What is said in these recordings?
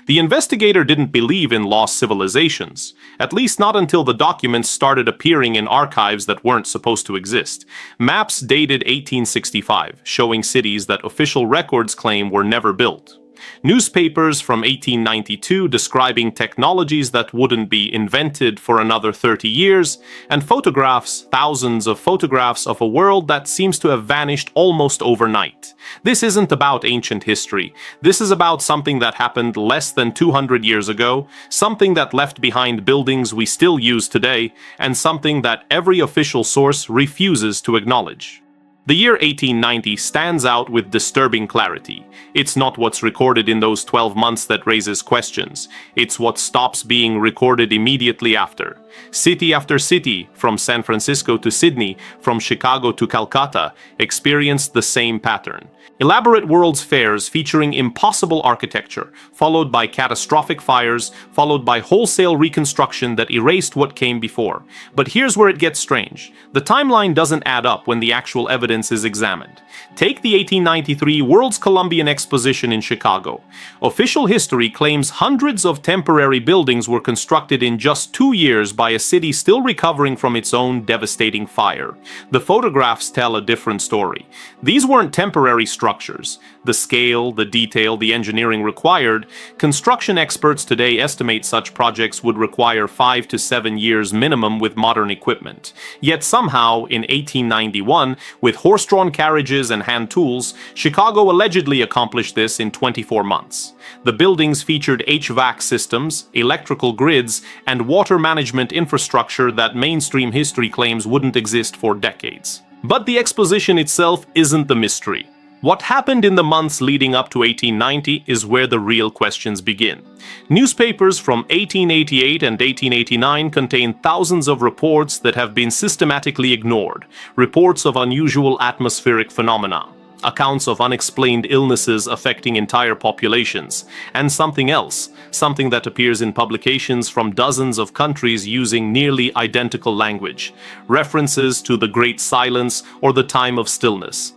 The investigator didn't believe in lost civilizations, at least not until the documents started appearing in archives that weren't supposed to exist. Maps dated 1865, showing cities that official records claim were never built. Newspapers from 1892 describing technologies that wouldn't be invented for another 30 years, and photographs, thousands of photographs of a world that seems to have vanished almost overnight. This isn't about ancient history. This is about something that happened less than 200 years ago, something that left behind buildings we still use today, and something that every official source refuses to acknowledge. The year 1890 stands out with disturbing clarity. It's not what's recorded in those 12 months that raises questions. It's what stops being recorded immediately after. City after city, from San Francisco to Sydney, from Chicago to Calcutta, experienced the same pattern. Elaborate World's Fairs featuring impossible architecture, followed by catastrophic fires, followed by wholesale reconstruction that erased what came before. But here's where it gets strange. The timeline doesn't add up when the actual evidence is examined. Take the 1893 World's Columbian Exposition in Chicago. Official history claims hundreds of temporary buildings were constructed in just 2 years by a city still recovering from its own devastating fire. The photographs tell a different story. These weren't temporary structures. The scale, the detail, the engineering required, construction experts today estimate such projects would require 5 to 7 years minimum with modern equipment. Yet somehow, in 1891, with horse-drawn carriages and hand tools, Chicago allegedly accomplished this in 24 months. The buildings featured HVAC systems, electrical grids, and water management infrastructure that mainstream history claims wouldn't exist for decades. But the exposition itself isn't the mystery. What happened in the months leading up to 1890 is where the real questions begin. Newspapers from 1888 and 1889 contain thousands of reports that have been systematically ignored, reports of unusual atmospheric phenomena, accounts of unexplained illnesses affecting entire populations, and something else, something that appears in publications from dozens of countries using nearly identical language, references to the Great Silence or the Time of Stillness.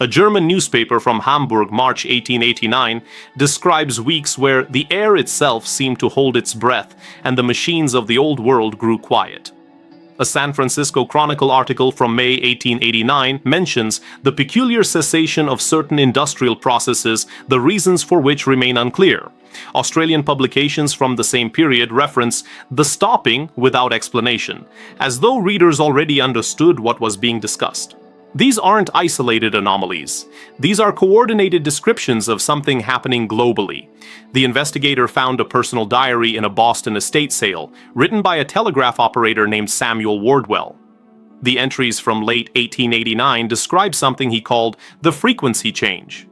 A German newspaper from Hamburg, March 1889, describes weeks where the air itself seemed to hold its breath and the machines of the old world grew quiet. A San Francisco Chronicle article from May 1889 mentions the peculiar cessation of certain industrial processes, the reasons for which remain unclear. Australian publications from the same period reference the stopping without explanation, as though readers already understood what was being discussed. These aren't isolated anomalies. These are coordinated descriptions of something happening globally. The investigator found a personal diary in a Boston estate sale, written by a telegraph operator named Samuel Wardwell. The entries from late 1889 describe something he called the frequency change.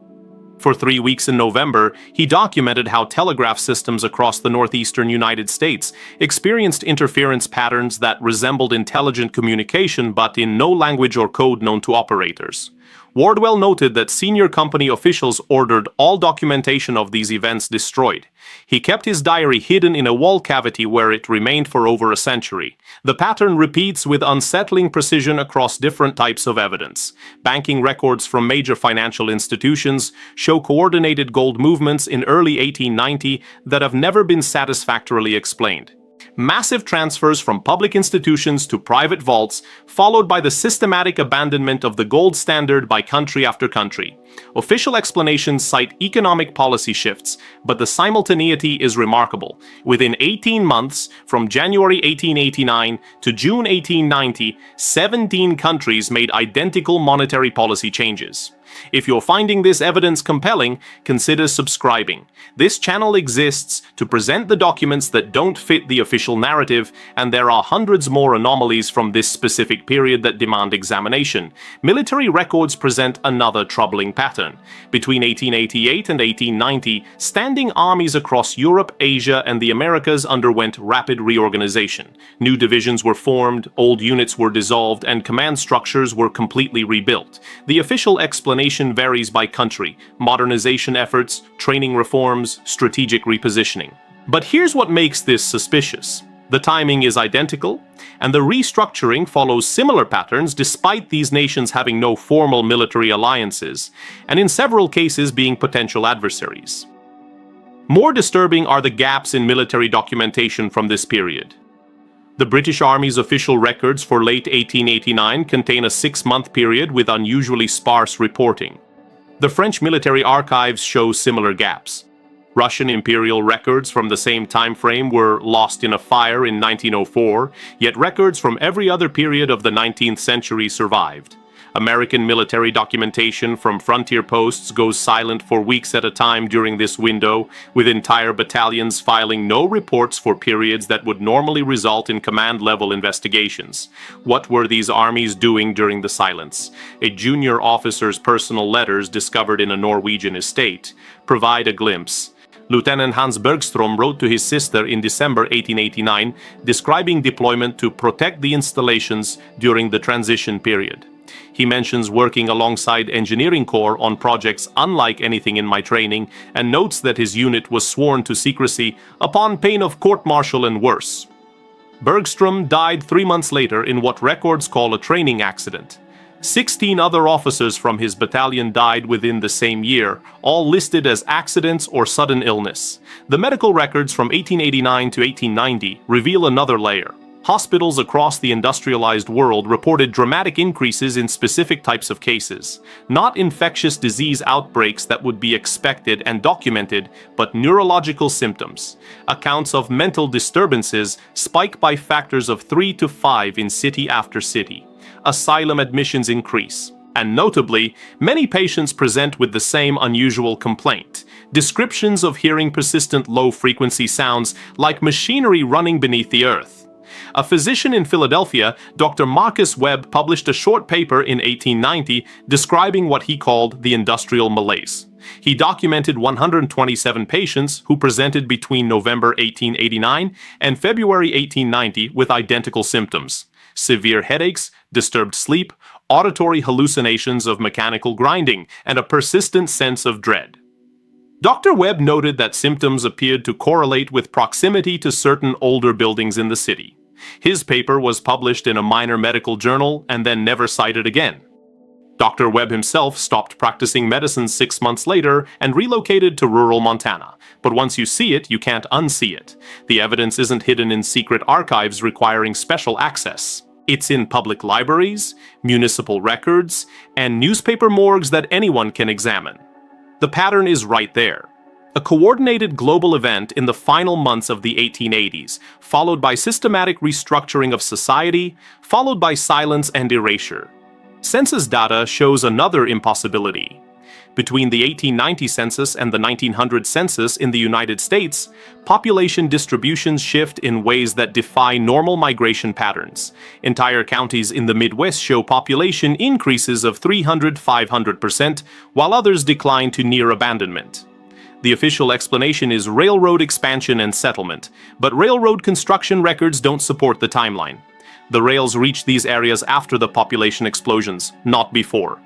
For 3 weeks in November, he documented how telegraph systems across the northeastern United States experienced interference patterns that resembled intelligent communication but in no language or code known to operators. Wardwell noted that senior company officials ordered all documentation of these events destroyed. He kept his diary hidden in a wall cavity where it remained for over a century. The pattern repeats with unsettling precision across different types of evidence. Banking records from major financial institutions show coordinated gold movements in early 1890 that have never been satisfactorily explained. Massive transfers from public institutions to private vaults, followed by the systematic abandonment of the gold standard by country after country. Official explanations cite economic policy shifts, but the simultaneity is remarkable. Within 18 months, from January 1889 to June 1890, 17 countries made identical monetary policy changes. If you're finding this evidence compelling, consider subscribing. This channel exists to present the documents that don't fit the official narrative, and there are hundreds more anomalies from this specific period that demand examination. Military records present another troubling pattern. Between 1888 and 1890, standing armies across Europe, Asia, and the Americas underwent rapid reorganization. New divisions were formed, old units were dissolved, and command structures were completely rebuilt. The official explanation varies by country: modernization efforts, training reforms, strategic repositioning. But here's what makes this suspicious. The timing is identical, and the restructuring follows similar patterns despite these nations having no formal military alliances, and in several cases being potential adversaries. More disturbing are the gaps in military documentation from this period. The British Army's official records for late 1889 contain a 6-month period with unusually sparse reporting. The French military archives show similar gaps. Russian imperial records from the same time frame were lost in a fire in 1904, yet records from every other period of the 19th century survived. American military documentation from frontier posts goes silent for weeks at a time during this window, with entire battalions filing no reports for periods that would normally result in command-level investigations. What were these armies doing during the silence? A junior officer's personal letters discovered in a Norwegian estate provide a glimpse. Lieutenant Hans Bergstrom wrote to his sister in December 1889, describing deployment to protect the installations during the transition period. He mentions working alongside engineering corps on projects unlike anything in my training, and notes that his unit was sworn to secrecy upon pain of court-martial and worse. Bergstrom died 3 months later in what records call a training accident. 16 other officers from his battalion died within the same year, all listed as accidents or sudden illness. The medical records from 1889 to 1890 reveal another layer. Hospitals across the industrialized world reported dramatic increases in specific types of cases, not infectious disease outbreaks that would be expected and documented, but neurological symptoms. Accounts of mental disturbances spike by factors of 3 to 5 in city after city. Asylum admissions increase. And notably, many patients present with the same unusual complaint. Descriptions of hearing persistent low-frequency sounds like machinery running beneath the earth. A physician in Philadelphia, Dr. Marcus Webb, published a short paper in 1890 describing what he called the industrial malaise. He documented 127 patients who presented between November 1889 and February 1890 with identical symptoms: severe headaches, disturbed sleep, auditory hallucinations of mechanical grinding, and a persistent sense of dread. Dr. Webb noted that symptoms appeared to correlate with proximity to certain older buildings in the city. His paper was published in a minor medical journal and then never cited again. Dr. Webb himself stopped practicing medicine 6 months later and relocated to rural Montana. But once you see it, you can't unsee it. The evidence isn't hidden in secret archives requiring special access. It's in public libraries, municipal records, and newspaper morgues that anyone can examine. The pattern is right there. A coordinated global event in the final months of the 1880s, followed by systematic restructuring of society, followed by silence and erasure. Census data shows another impossibility. Between the 1890 census and the 1900 census in the United States, population distributions shift in ways that defy normal migration patterns. Entire counties in the Midwest show population increases of 300–500%, while others decline to near abandonment. The official explanation is railroad expansion and settlement, but railroad construction records don't support the timeline. The rails reached these areas after the population explosions, not before.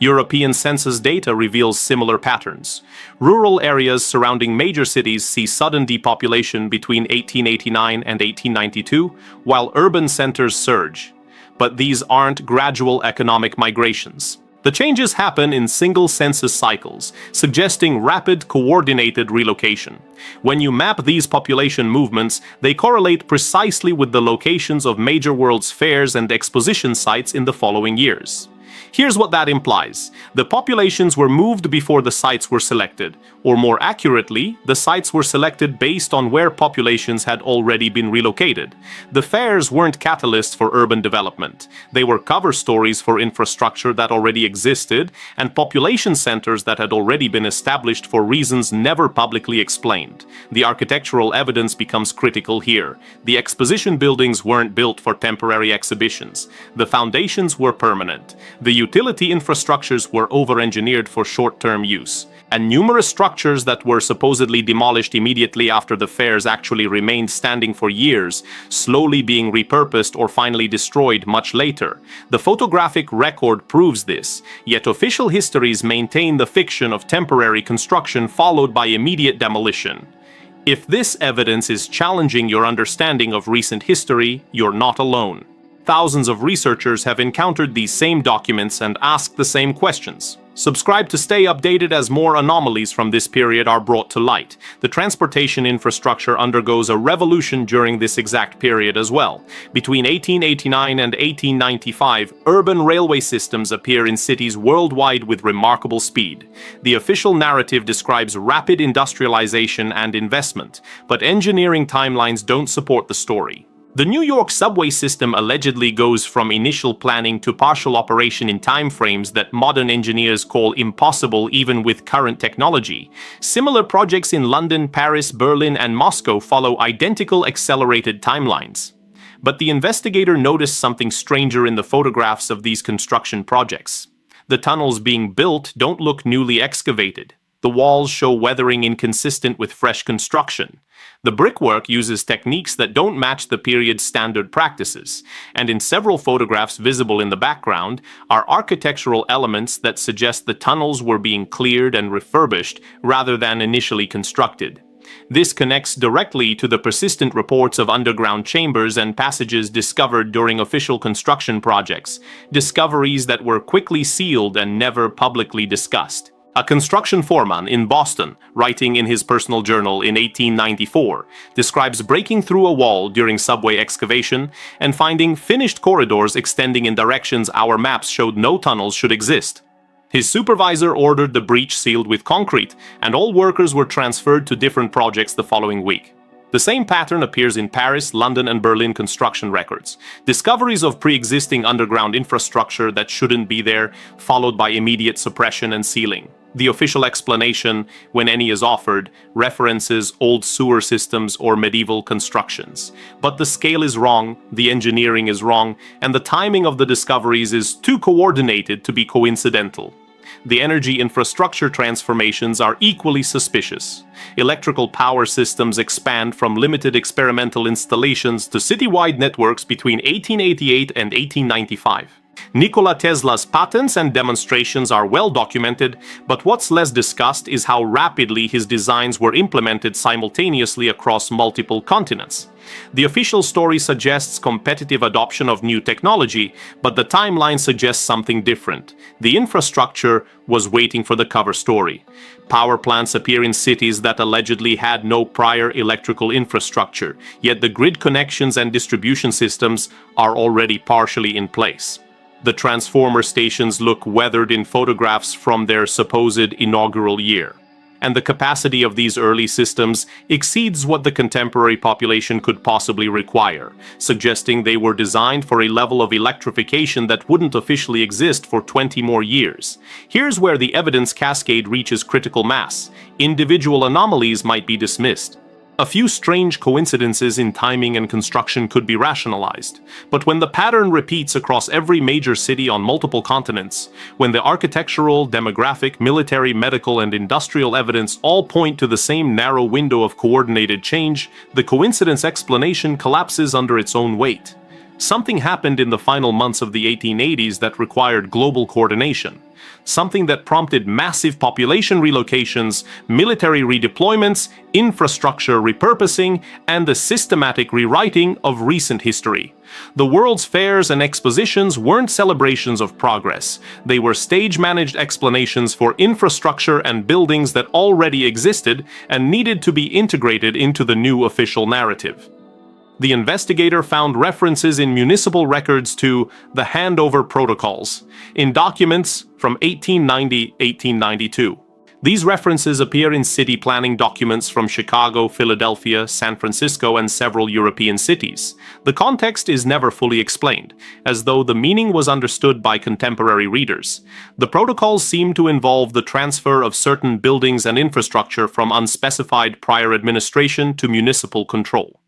European census data reveals similar patterns. Rural areas surrounding major cities see sudden depopulation between 1889 and 1892, while urban centers surge. But these aren't gradual economic migrations. The changes happen in single census cycles, suggesting rapid, coordinated relocation. When you map these population movements, they correlate precisely with the locations of major world's fairs and exposition sites in the following years. Here's what that implies. The populations were moved before the sites were selected, or more accurately, the sites were selected based on where populations had already been relocated. The fairs weren't catalysts for urban development. They were cover stories for infrastructure that already existed and population centers that had already been established for reasons never publicly explained. The architectural evidence becomes critical here. The exposition buildings weren't built for temporary exhibitions. The foundations were permanent. The utility infrastructures were over-engineered for short-term use, and numerous structures that were supposedly demolished immediately after the fairs actually remained standing for years, slowly being repurposed or finally destroyed much later. The photographic record proves this, yet official histories maintain the fiction of temporary construction followed by immediate demolition. If this evidence is challenging your understanding of recent history, you're not alone. Thousands of researchers have encountered these same documents and asked the same questions. Subscribe to stay updated as more anomalies from this period are brought to light. The transportation infrastructure undergoes a revolution during this exact period as well. Between 1889 and 1895, urban railway systems appear in cities worldwide with remarkable speed. The official narrative describes rapid industrialization and investment, but engineering timelines don't support the story. The New York subway system allegedly goes from initial planning to partial operation in timeframes that modern engineers call impossible even with current technology. Similar projects in London, Paris, Berlin, and Moscow follow identical accelerated timelines. But the investigator noticed something stranger in the photographs of these construction projects. The tunnels being built don't look newly excavated. The walls show weathering inconsistent with fresh construction. The brickwork uses techniques that don't match the period's standard practices, and in several photographs visible in the background are architectural elements that suggest the tunnels were being cleared and refurbished rather than initially constructed. This connects directly to the persistent reports of underground chambers and passages discovered during official construction projects, discoveries that were quickly sealed and never publicly discussed. A construction foreman in Boston, writing in his personal journal in 1894, describes breaking through a wall during subway excavation and finding finished corridors extending in directions our maps showed no tunnels should exist. His supervisor ordered the breach sealed with concrete, and all workers were transferred to different projects the following week. The same pattern appears in Paris, London, and Berlin construction records. Discoveries of pre-existing underground infrastructure that shouldn't be there, followed by immediate suppression and sealing. The official explanation, when any is offered, references old sewer systems or medieval constructions. But the scale is wrong, the engineering is wrong, and the timing of the discoveries is too coordinated to be coincidental. The energy infrastructure transformations are equally suspicious. Electrical power systems expand from limited experimental installations to citywide networks between 1888 and 1895. Nikola Tesla's patents and demonstrations are well documented, but what's less discussed is how rapidly his designs were implemented simultaneously across multiple continents. The official story suggests competitive adoption of new technology, but the timeline suggests something different. The infrastructure was waiting for the cover story. Power plants appear in cities that allegedly had no prior electrical infrastructure, yet the grid connections and distribution systems are already partially in place. The transformer stations look weathered in photographs from their supposed inaugural year. And the capacity of these early systems exceeds what the contemporary population could possibly require, suggesting they were designed for a level of electrification that wouldn't officially exist for 20 more years. Here's where the evidence cascade reaches critical mass. Individual anomalies might be dismissed. A few strange coincidences in timing and construction could be rationalized, but when the pattern repeats across every major city on multiple continents, when the architectural, demographic, military, medical, and industrial evidence all point to the same narrow window of coordinated change, the coincidence explanation collapses under its own weight. Something happened in the final months of the 1880s that required global coordination. Something that prompted massive population relocations, military redeployments, infrastructure repurposing, and the systematic rewriting of recent history. The world's fairs and expositions weren't celebrations of progress. They were stage-managed explanations for infrastructure and buildings that already existed and needed to be integrated into the new official narrative. The investigator found references in municipal records to the handover protocols in documents from 1890-1892. These references appear in city planning documents from Chicago, Philadelphia, San Francisco, and several European cities. The context is never fully explained, as though the meaning was understood by contemporary readers. The protocols seem to involve the transfer of certain buildings and infrastructure from unspecified prior administration to municipal control.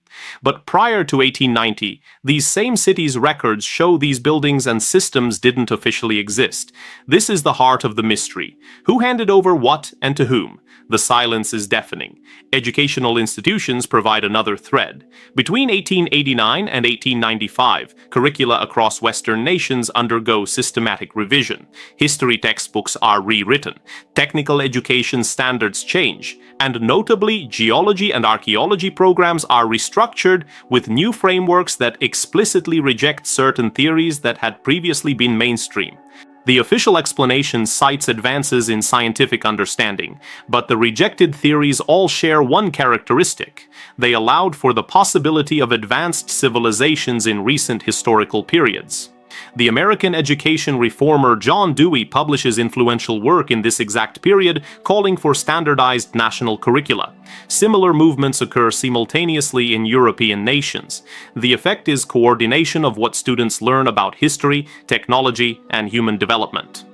But prior to 1890, these same cities' records show these buildings and systems didn't officially exist. This is the heart of the mystery. Who handed over what and to whom? The silence is deafening. Educational institutions provide another thread. Between 1889 and 1895, curricula across Western nations undergo systematic revision. History textbooks are rewritten. Technical education standards change. And notably, geology and archaeology programs are restructured with new frameworks that explicitly reject certain theories that had previously been mainstream. The official explanation cites advances in scientific understanding, but the rejected theories all share one characteristic. They allowed for the possibility of advanced civilizations in recent historical periods. The American education reformer John Dewey publishes influential work in this exact period, calling for standardized national curricula. Similar movements occur simultaneously in European nations. The effect is coordination of what students learn about history, technology, and human development.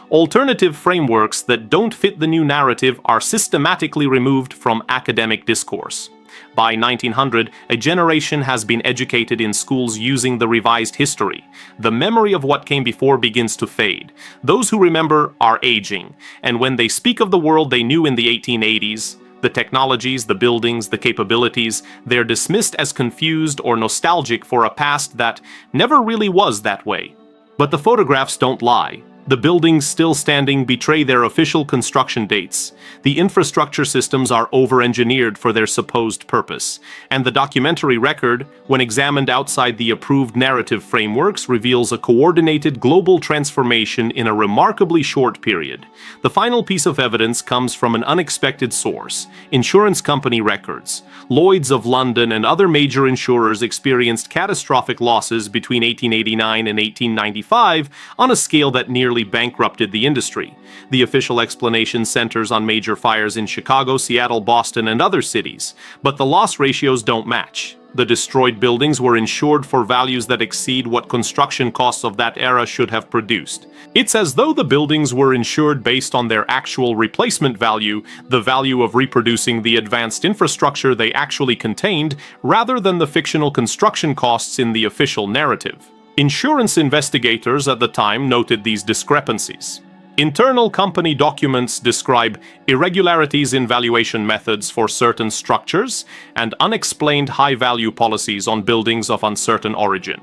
Alternative frameworks that don't fit the new narrative are systematically removed from academic discourse. By 1900, a generation has been educated in schools using the revised history. The memory of what came before begins to fade. Those who remember are aging, and when they speak of the world they knew in the 1880s, the technologies, the buildings, the capabilities, they're dismissed as confused or nostalgic for a past that never really was that way. But the photographs don't lie. The buildings still standing betray their official construction dates. The infrastructure systems are over-engineered for their supposed purpose. And the documentary record, when examined outside the approved narrative frameworks, reveals a coordinated global transformation in a remarkably short period. The final piece of evidence comes from an unexpected source: insurance company records. Lloyd's of London and other major insurers experienced catastrophic losses between 1889 and 1895 on a scale that nearly bankrupted the industry. The official explanation centers on major fires in Chicago, Seattle, Boston, and other cities, but the loss ratios don't match. The destroyed buildings were insured for values that exceed what construction costs of that era should have produced. It's as though the buildings were insured based on their actual replacement value, the value of reproducing the advanced infrastructure they actually contained, rather than the fictional construction costs in the official narrative. Insurance investigators at the time noted these discrepancies. Internal company documents describe irregularities in valuation methods for certain structures and unexplained high-value policies on buildings of uncertain origin.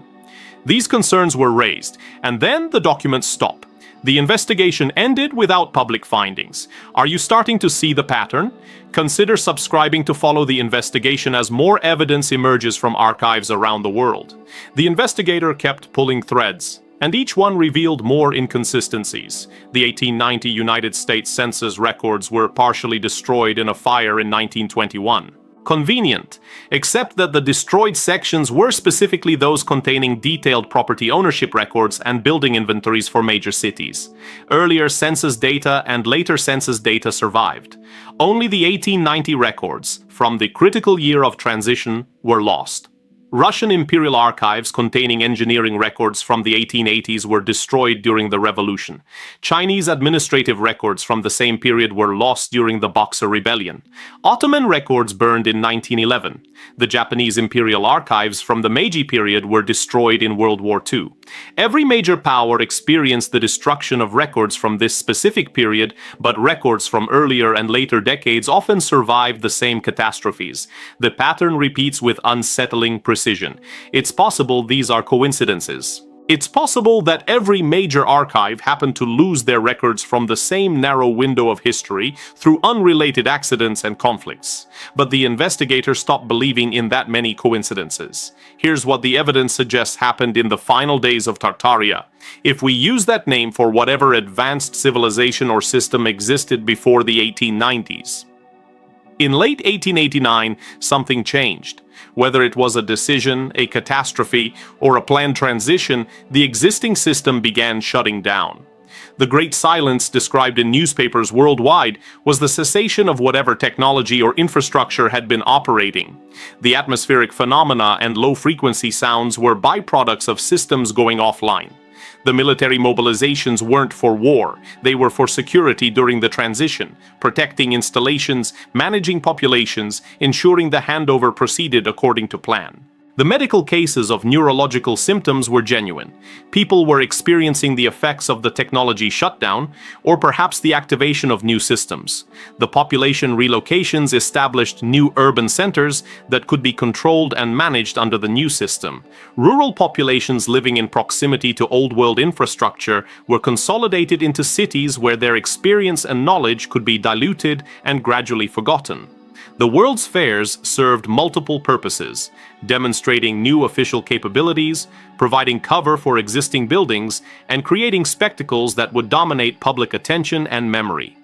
These concerns were raised, and then the documents stop. The investigation ended without public findings. Are you starting to see the pattern? Consider subscribing to follow the investigation as more evidence emerges from archives around the world. The investigator kept pulling threads, and each one revealed more inconsistencies. The 1890 United States Census records were partially destroyed in a fire in 1921. Convenient, except that the destroyed sections were specifically those containing detailed property ownership records and building inventories for major cities. Earlier census data and later census data survived. Only the 1890 records, from the critical year of transition, were lost. Russian imperial archives containing engineering records from the 1880s were destroyed during the Revolution. Chinese administrative records from the same period were lost during the Boxer Rebellion. Ottoman records burned in 1911. The Japanese imperial archives from the Meiji period were destroyed in World War II. Every major power experienced the destruction of records from this specific period, but records from earlier and later decades often survived the same catastrophes. The pattern repeats with unsettling precision. It's possible these are coincidences. It's possible that every major archive happened to lose their records from the same narrow window of history through unrelated accidents and conflicts. But the investigators stopped believing in that many coincidences. Here's what the evidence suggests happened in the final days of Tartaria. If we use that name for whatever advanced civilization or system existed before the 1890s. In late 1889, something changed. Whether it was a decision, a catastrophe, or a planned transition, the existing system began shutting down. The Great Silence, described in newspapers worldwide, was the cessation of whatever technology or infrastructure had been operating. The atmospheric phenomena and low-frequency sounds were byproducts of systems going offline. The military mobilizations weren't for war, they were for security during the transition, protecting installations, managing populations, ensuring the handover proceeded according to plan. The medical cases of neurological symptoms were genuine. People were experiencing the effects of the technology shutdown, or perhaps the activation of new systems. The population relocations established new urban centers that could be controlled and managed under the new system. Rural populations living in proximity to old-world infrastructure were consolidated into cities where their experience and knowledge could be diluted and gradually forgotten. The World's Fairs served multiple purposes, demonstrating new official capabilities, providing cover for existing buildings, and creating spectacles that would dominate public attention and memory.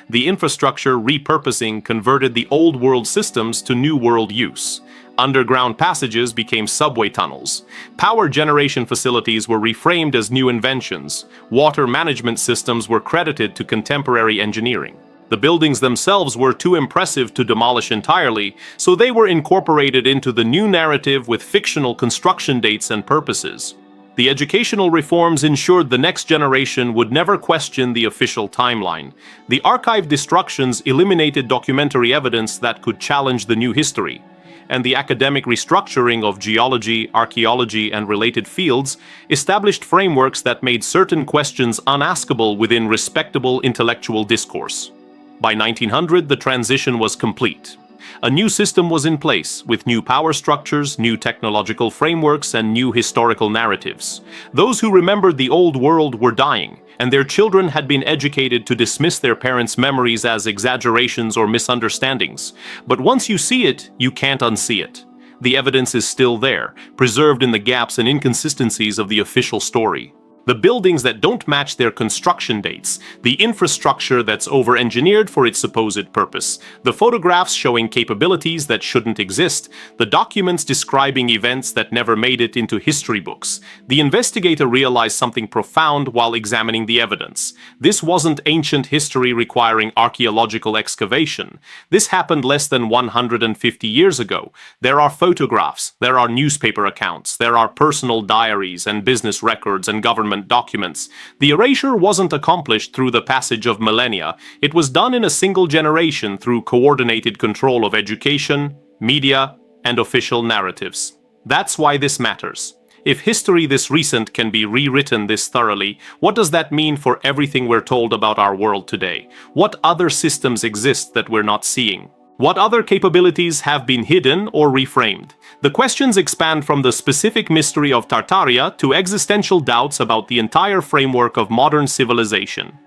The infrastructure repurposing converted the old world systems to new world use. Underground passages became subway tunnels. Power generation facilities were reframed as new inventions. Water management systems were credited to contemporary engineering. The buildings themselves were too impressive to demolish entirely, so they were incorporated into the new narrative with fictional construction dates and purposes. The educational reforms ensured the next generation would never question the official timeline. The archive destructions eliminated documentary evidence that could challenge the new history. And the academic restructuring of geology, archaeology, and related fields established frameworks that made certain questions unaskable within respectable intellectual discourse. By 1900, the transition was complete. A new system was in place, with new power structures, new technological frameworks, and new historical narratives. Those who remembered the old world were dying, and their children had been educated to dismiss their parents' memories as exaggerations or misunderstandings. But once you see it, you can't unsee it. The evidence is still there, preserved in the gaps and inconsistencies of the official story. The buildings that don't match their construction dates, the infrastructure that's over-engineered for its supposed purpose, the photographs showing capabilities that shouldn't exist, the documents describing events that never made it into history books. The investigator realized something profound while examining the evidence. This wasn't ancient history requiring archaeological excavation. This happened less than 150 years ago. There are photographs, there are newspaper accounts, there are personal diaries and business records and government documents. The erasure wasn't accomplished through the passage of millennia. It was done in a single generation through coordinated control of education, media, and official narratives. That's why this matters. If history this recent can be rewritten this thoroughly, what does that mean for everything we're told about our world today? What other systems exist that we're not seeing? What other capabilities have been hidden or reframed? The questions expand from the specific mystery of Tartaria to existential doubts about the entire framework of modern civilization.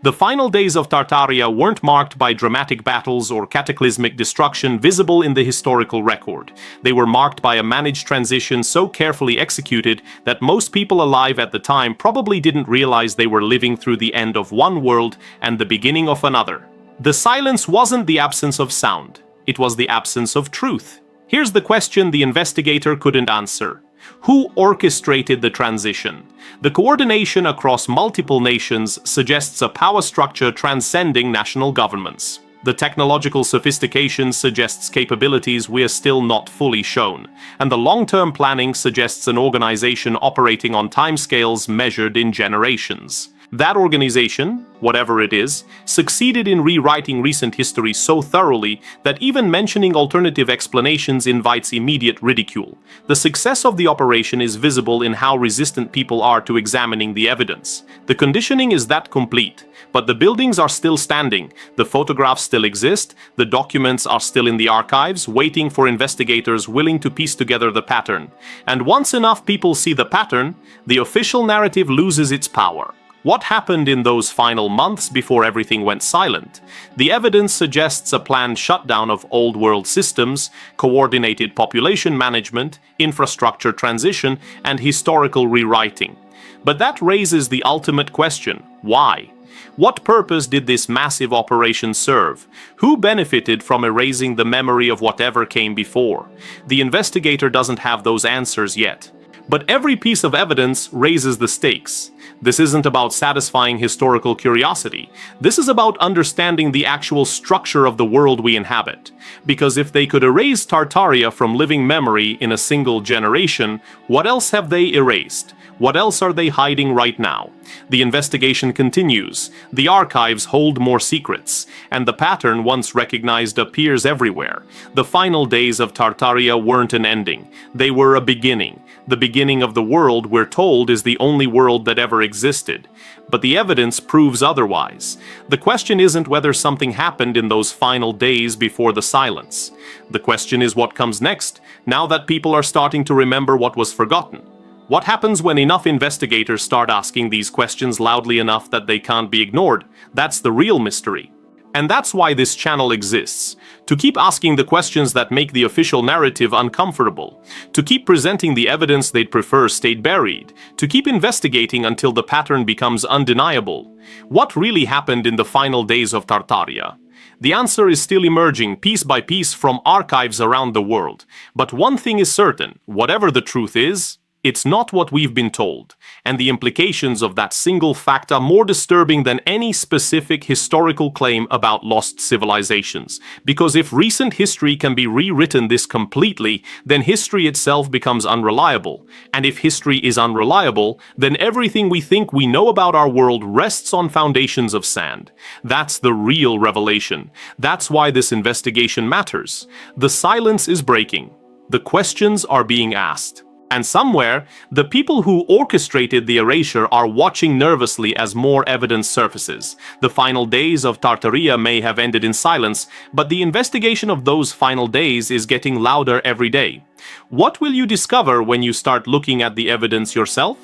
The final days of Tartaria weren't marked by dramatic battles or cataclysmic destruction visible in the historical record. They were marked by a managed transition so carefully executed that most people alive at the time probably didn't realize they were living through the end of one world and the beginning of another. The silence wasn't the absence of sound. It was the absence of truth. Here's the question the investigator couldn't answer. Who orchestrated the transition? The coordination across multiple nations suggests a power structure transcending national governments. The technological sophistication suggests capabilities we are still not fully shown, and the long-term planning suggests an organization operating on timescales measured in generations. That organization, whatever it is, succeeded in rewriting recent history so thoroughly that even mentioning alternative explanations invites immediate ridicule. The success of the operation is visible in how resistant people are to examining the evidence. The conditioning is that complete, but the buildings are still standing, the photographs still exist, the documents are still in the archives, waiting for investigators willing to piece together the pattern. And once enough people see the pattern, the official narrative loses its power. What happened in those final months before everything went silent? The evidence suggests a planned shutdown of old world systems, coordinated population management, infrastructure transition, and historical rewriting. But that raises the ultimate question: why? What purpose did this massive operation serve? Who benefited from erasing the memory of whatever came before? The investigator doesn't have those answers yet. But every piece of evidence raises the stakes. This isn't about satisfying historical curiosity. This is about understanding the actual structure of the world we inhabit. Because if they could erase Tartaria from living memory in a single generation, what else have they erased? What else are they hiding right now? The investigation continues. The archives hold more secrets, and the pattern once recognized appears everywhere. The final days of Tartaria weren't an ending. They were a beginning. The beginning of the world we're told is the only world that ever existed. But the evidence proves otherwise. The question isn't whether something happened in those final days before the silence. The question is what comes next, now that people are starting to remember what was forgotten. What happens when enough investigators start asking these questions loudly enough that they can't be ignored? That's the real mystery. And that's why this channel exists. To keep asking the questions that make the official narrative uncomfortable. To keep presenting the evidence they'd prefer stayed buried. To keep investigating until the pattern becomes undeniable. What really happened in the final days of Tartaria? The answer is still emerging piece by piece from archives around the world. But one thing is certain, whatever the truth is, it's not what we've been told, and the implications of that single fact are more disturbing than any specific historical claim about lost civilizations. Because if recent history can be rewritten this completely, then history itself becomes unreliable. And if history is unreliable, then everything we think we know about our world rests on foundations of sand. That's the real revelation. That's why this investigation matters. The silence is breaking. The questions are being asked. And somewhere, the people who orchestrated the erasure are watching nervously as more evidence surfaces. The final days of Tartaria may have ended in silence, but the investigation of those final days is getting louder every day. What will you discover when you start looking at the evidence yourself?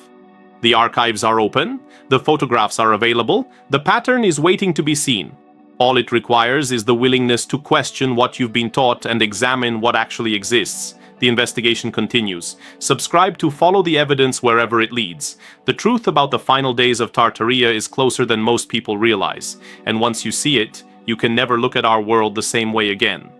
The archives are open, the photographs are available, the pattern is waiting to be seen. All it requires is the willingness to question what you've been taught and examine what actually exists. The investigation continues. Subscribe to follow the evidence wherever it leads. The truth about the final days of Tartaria is closer than most people realize, and once you see it, you can never look at our world the same way again.